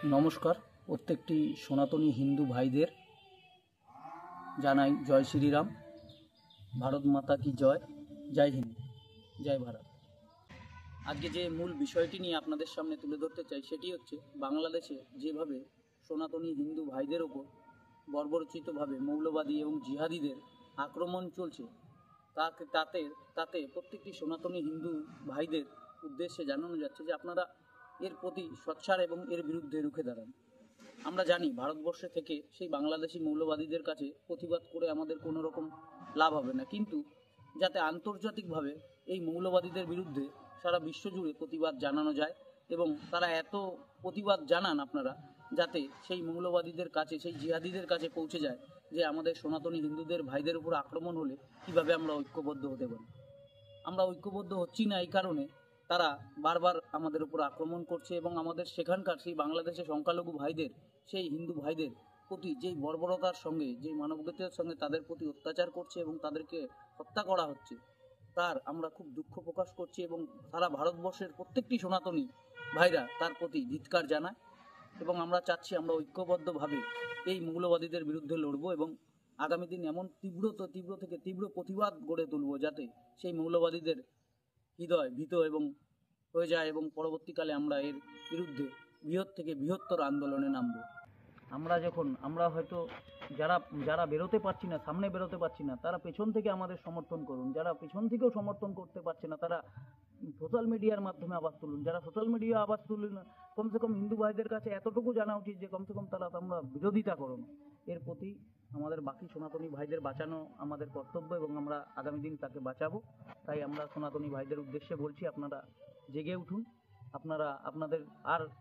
নমস্কার। প্রত্যেকটি সনাতনী হিন্দু ভাইদের জানাই জয় শ্রীরাম। ভারত মাতা কি জয়। জয় হিন্দ, জয় ভারত। আজকে যে মূল বিষয়টি নিয়ে আপনাদের সামনে তুলে ধরতে চাই সেটি হচ্ছে বাংলাদেশে যেভাবে সনাতনী হিন্দু ভাইদের ওপর বর্বরচিতভাবে মৌলবাদী এবং জিহাদিদের আক্রমণ চলছে, তাতে প্রত্যেকটি সনাতনী হিন্দু ভাইদের উদ্দেশ্যে জানানো যাচ্ছে যে আপনারা এর প্রতি সোচ্চার এবং এর বিরুদ্ধে রুখে দাঁড়ান। আমরা জানি ভারতবর্ষে থেকে সেই বাংলাদেশি মৌলবাদীদের কাছে প্রতিবাদ করে আমাদের কোনো রকম লাভ হবে না, কিন্তু যাতে আন্তর্জাতিকভাবে এই মৌলবাদীদের বিরুদ্ধে সারা বিশ্বজুড়ে প্রতিবাদ জানানো যায় এবং তারা এত প্রতিবাদ জানান আপনারা, যাতে সেই মৌলবাদীদের কাছে, সেই জিহাদিদের কাছে পৌঁছে যায় যে আমাদের সনাতনী হিন্দুদের ভাইদের উপর আক্রমণ হলে কিভাবে আমরা ঐক্যবদ্ধ হতে পারি। আমরা ঐক্যবদ্ধ হচ্ছি না এই কারণে তারা বারবার আমাদের উপর আক্রমণ করছে এবং আমাদের সেখানকার সেই বাংলাদেশের সংখ্যালঘু ভাইদের, সেই হিন্দু ভাইদের প্রতি যেই বর্বরতার সঙ্গে, যেই মানবতার সঙ্গে তাদের প্রতি অত্যাচার করছে এবং তাদেরকে হত্যা করা হচ্ছে, তার আমরা খুব দুঃখ প্রকাশ করছি এবং সারা ভারতবর্ষের প্রত্যেকটি সনাতনী ভাইরা তার প্রতি ধিক্কার জানায় এবং আমরা চাচ্ছি আমরা ঐক্যবদ্ধভাবে এই মৌলবাদীদের বিরুদ্ধে লড়ব এবং আগামী দিন এমন তীব্র থেকে তীব্র প্রতিবাদ গড়ে তুলব যাতে সেই মৌলবাদীদের হৃদয় ভীত এবং হয়ে যায় এবং পরবর্তীকালে আমরা এর বিরুদ্ধে বৃহৎ থেকে বৃহত্তর আন্দোলনে নামব। আমরা হয়তো যারা বেরোতে পারছি না, সামনে বেরোতে পারছি না, তারা পেছন থেকে আমাদের সমর্থন করুন। যারা পেছন থেকেও সমর্থন করতে পারছে না তারা সোশ্যাল মিডিয়ার মাধ্যমে আওয়াজ তুলুন। যারা সোশ্যাল মিডিয়া আওয়াজ তুলুন, কমসে কম হিন্দু ভাইদের কাছে এতটুকু জানা উচিত যে কমসে কম তারা তোমরা বিরোধিতা করুন। এর প্রতি আমাদের বাকি সনাতনী ভাইদের বাঁচানো আমাদের কর্তব্য এবং আমরা আগামী দিন তাকে বাঁচাবো। তাই আমরা সনাতনী ভাইদের উদ্দেশ্যে বলছি, আপনারা জেগে উঠুন। আপনাদের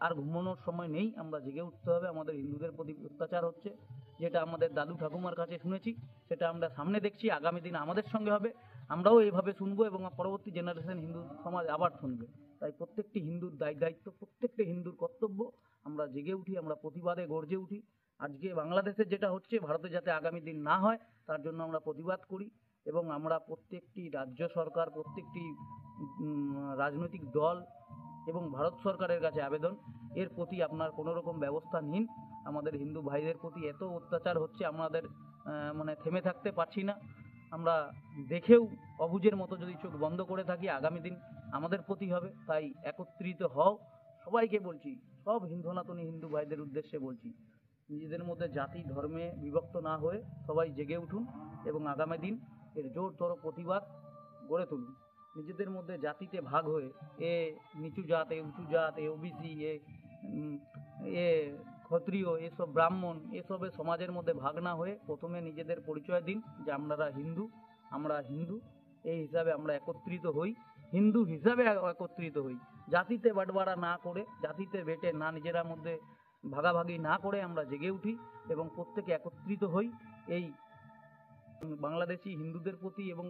আর ঘুমানোর সময় নেই, আমরা জেগে উঠতে হবে। আমাদের হিন্দুদের প্রতি অত্যাচার হচ্ছে, যেটা আমাদের দাদু ঠাকুমার কাছে শুনেছি, সেটা আমরা সামনে দেখছি, আগামী দিন আমাদের সঙ্গে হবে। আমরাও এইভাবে শুনবো এবং পরবর্তী জেনারেশন হিন্দু সমাজ আবার শুনবে। তাই প্রত্যেকটি হিন্দুর দায়িত্ব, প্রত্যেকটি হিন্দুর কর্তব্য আমরা জেগে উঠি, আমরা প্রতিবাদে গর্জে উঠি। আজকে বাংলাদেশে যেটা হচ্ছে ভারতে যাতে আগামী দিন না হয় তার জন্য আমরা প্রতিবাদ করি এবং আমরা প্রত্যেকটি রাজ্য সরকার, প্রত্যেকটি রাজনৈতিক দল এবং ভারত সরকারের কাছে আবেদন, এর প্রতি আপনার কোনো রকম ব্যবস্থা নিন। আমাদের হিন্দু ভাইদের প্রতি এত অত্যাচার হচ্ছে, আমাদের থেমে থাকতে পারছি না। আমরা দেখেও অবুঝের মতো যদি চোখ বন্ধ করে থাকি, আগামী দিন আমাদের প্রতি হবে। তাই একত্রিত হও, সবাইকে বলছি, সব সনাতনী হিন্দু ভাইদের উদ্দেশ্যে বলছি, নিজেদের মধ্যে জাতি ধর্মে বিভক্ত না হয়ে সবাই জেগে উঠুন এবং আগামী দিন এর জোরতর প্রতিবাদ গড়ে তুলুন। নিজেদের মধ্যে জাতিতে ভাগ হয়ে এ নিচু জাত, এ উঁচু জাত, এ ওবিসি, এ ক্ষত্রিয়, এসব ব্রাহ্মণ, এসবের সমাজের মধ্যে ভাগ না হয়ে প্রথমে নিজেদের পরিচয় দিন যে আমরা হিন্দু। এই হিসাবে আমরা একত্রিত হই, হিন্দু হিসাবে একত্রিত হই। জাতিতে বাটবাড়া না করে, জাতিতে বেটে না, নিজেরা মধ্যে ভাগাভাগি না করে আমরা জেগে উঠি এবং প্রত্যেকে একত্রিত হই এই বাংলাদেশি হিন্দুদের প্রতি এবং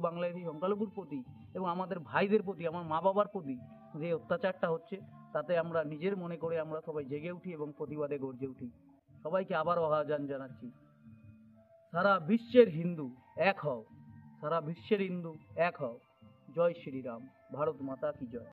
বাংলাদেশি সংখ্যালঘুর প্রতি এবং আমাদের ভাইদের প্রতি, আমার মা বাবার প্রতি যে অত্যাচারটা হচ্ছে, তাতে আমরা নিজের মনে করে আমরা সবাই জেগে উঠি এবং প্রতিবাদে গর্জে উঠি। সবাইকে আবারও আহ্বান জানাচ্ছি, সারা বিশ্বের হিন্দু এক হও, সারা বিশ্বের হিন্দু এক হও। জয় শ্রীরাম। ভারত মাতা কি জয়।